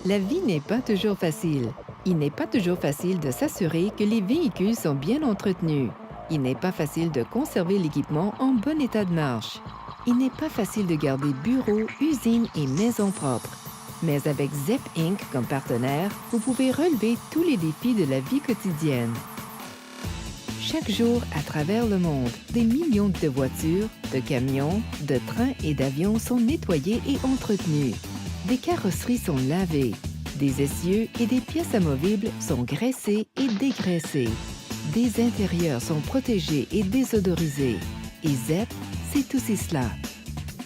La vie n'est pas toujours facile. Il n'est pas toujours facile de s'assurer que les véhicules sont bien entretenus. Il n'est pas facile de conserver l'équipement en bon état de marche. Il n'est pas facile de garder bureaux, usines et maisons propres. Mais avec ZEP Inc. comme partenaire, vous pouvez relever tous les défis de la vie quotidienne. Chaque jour, à travers le monde, des millions de voitures, de camions, de trains et d'avions sont nettoyés et entretenus. Des carrosseries sont lavées. Des essieux et des pièces amovibles sont graissées et dégraissées. Des intérieurs sont protégés et désodorisés. Et ZEP, c'est aussi cela.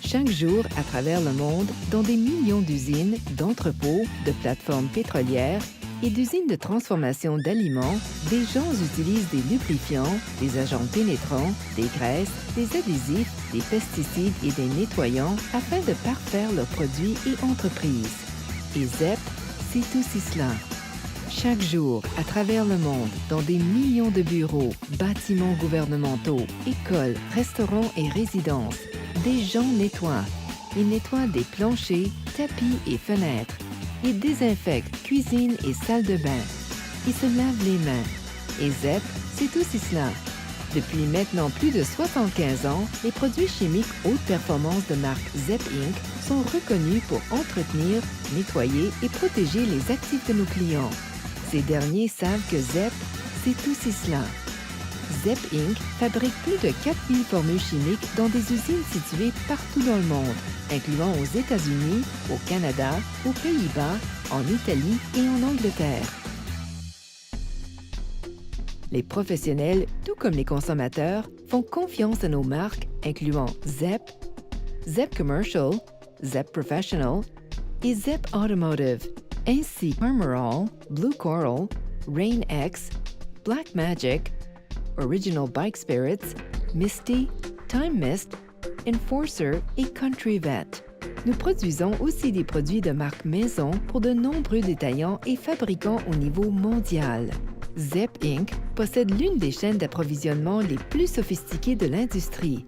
Chaque jour, à travers le monde, dans des millions d'usines, d'entrepôts, de plateformes pétrolières et d'usines de transformation d'aliments, des gens utilisent des lubrifiants, des agents pénétrants, des graisses, des adhésifs, des pesticides et des nettoyants afin de parfaire leurs produits et entreprises. Et ZEP, c'est aussi cela. Chaque jour, à travers le monde, dans des millions de bureaux, bâtiments gouvernementaux, écoles, restaurants et résidences, des gens nettoient. Ils nettoient des planchers, tapis et fenêtres. Ils désinfectent cuisine et salle de bain. Ils se lavent les mains. Et ZEP, c'est aussi cela. Depuis maintenant plus de 75 ans, les produits chimiques haute performance de marque ZEP Inc. sont reconnus pour entretenir, nettoyer et protéger les actifs de nos clients. Ces derniers savent que ZEP, c'est aussi cela. ZEP Inc. fabrique plus de 4000 formules chimiques dans des usines situées partout dans le monde, incluant aux États-Unis, au Canada, aux Pays-Bas, en Italie et en Angleterre. Les professionnels, tout comme les consommateurs, font confiance à nos marques, incluant ZEP, ZEP Commercial, ZEP Professional et ZEP Automotive, ainsi Armorall, Blue Coral, Rain-X, Black Magic, Original Bike Spirits, Misty, Time Mist, Enforcer et Country Vet. Nous produisons aussi des produits de marque maison pour de nombreux détaillants et fabricants au niveau mondial. ZEP Inc. possède l'une des chaînes d'approvisionnement les plus sophistiquées de l'industrie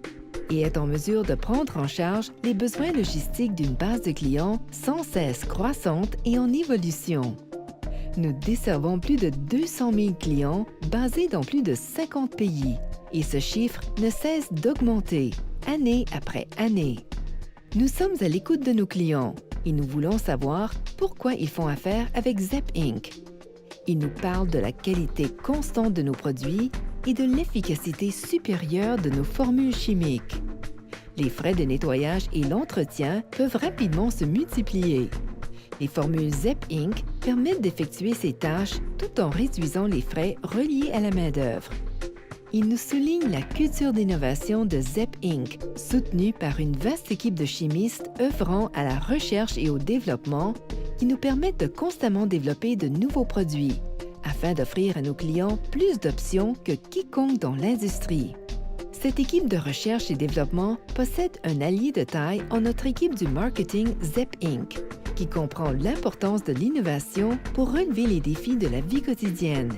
et est en mesure de prendre en charge les besoins logistiques d'une base de clients sans cesse croissante et en évolution. Nous desservons plus de 200 000 clients basés dans plus de 50 pays et ce chiffre ne cesse d'augmenter, année après année. Nous sommes à l'écoute de nos clients et nous voulons savoir pourquoi ils font affaire avec ZEP Inc. Ils nous parlent de la qualité constante de nos produits et de l'efficacité supérieure de nos formules chimiques. Les frais de nettoyage et l'entretien peuvent rapidement se multiplier. Les formules ZEP Inc. permettent d'effectuer ces tâches tout en réduisant les frais reliés à la main-d'œuvre. Ils nous soulignent la culture d'innovation de ZEP Inc., soutenue par une vaste équipe de chimistes œuvrant à la recherche et au développement qui nous permettent de constamment développer de nouveaux produits afin d'offrir à nos clients plus d'options que quiconque dans l'industrie. Cette équipe de recherche et développement possède un allié de taille en notre équipe du marketing ZEP Inc., qui comprend l'importance de l'innovation pour relever les défis de la vie quotidienne.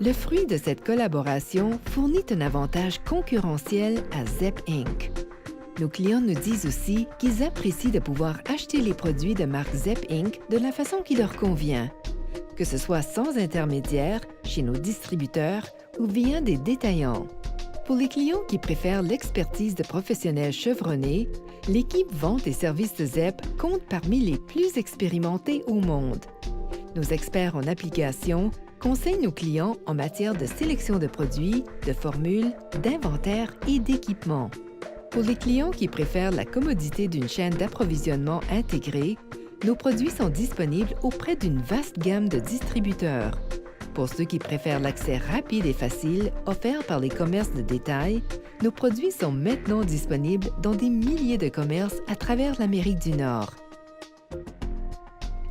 Le fruit de cette collaboration fournit un avantage concurrentiel à ZEP Inc. Nos clients nous disent aussi qu'ils apprécient de pouvoir acheter les produits de marque ZEP Inc. de la façon qui leur convient, que ce soit sans intermédiaire, chez nos distributeurs ou via des détaillants. Pour les clients qui préfèrent l'expertise de professionnels chevronnés, l'équipe vente et services de ZEP compte parmi les plus expérimentés au monde. Nos experts en application conseillent nos clients en matière de sélection de produits, de formules, d'inventaire et d'équipements. Pour les clients qui préfèrent la commodité d'une chaîne d'approvisionnement intégrée, nos produits sont disponibles auprès d'une vaste gamme de distributeurs. Pour ceux qui préfèrent l'accès rapide et facile offert par les commerces de détail, nos produits sont maintenant disponibles dans des milliers de commerces à travers l'Amérique du Nord.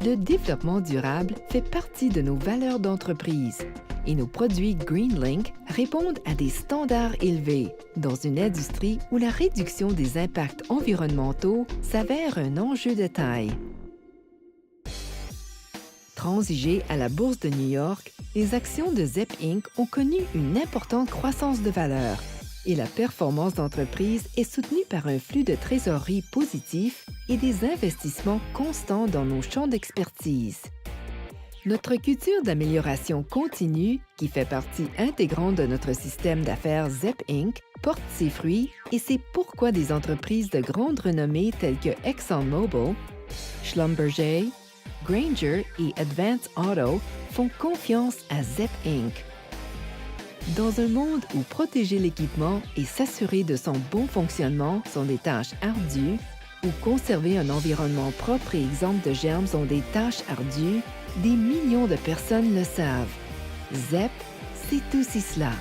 Le développement durable fait partie de nos valeurs d'entreprise et nos produits GreenLink répondent à des standards élevés dans une industrie où la réduction des impacts environnementaux s'avère un enjeu de taille. Transigées à la bourse de New York, les actions de ZEP Inc. ont connu une importante croissance de valeur, Et la performance d'entreprise est soutenue par un flux de trésorerie positif et des investissements constants dans nos champs d'expertise. Notre culture d'amélioration continue, qui fait partie intégrante de notre système d'affaires ZEP Inc., porte ses fruits et c'est pourquoi des entreprises de grande renommée telles que ExxonMobil, Schlumberger, Grainger et Advance Auto font confiance à ZEP Inc. Dans un monde où protéger l'équipement et s'assurer de son bon fonctionnement sont des tâches ardues, où conserver un environnement propre et exempt de germes sont des tâches ardues, des millions de personnes le savent. ZEP, c'est aussi cela.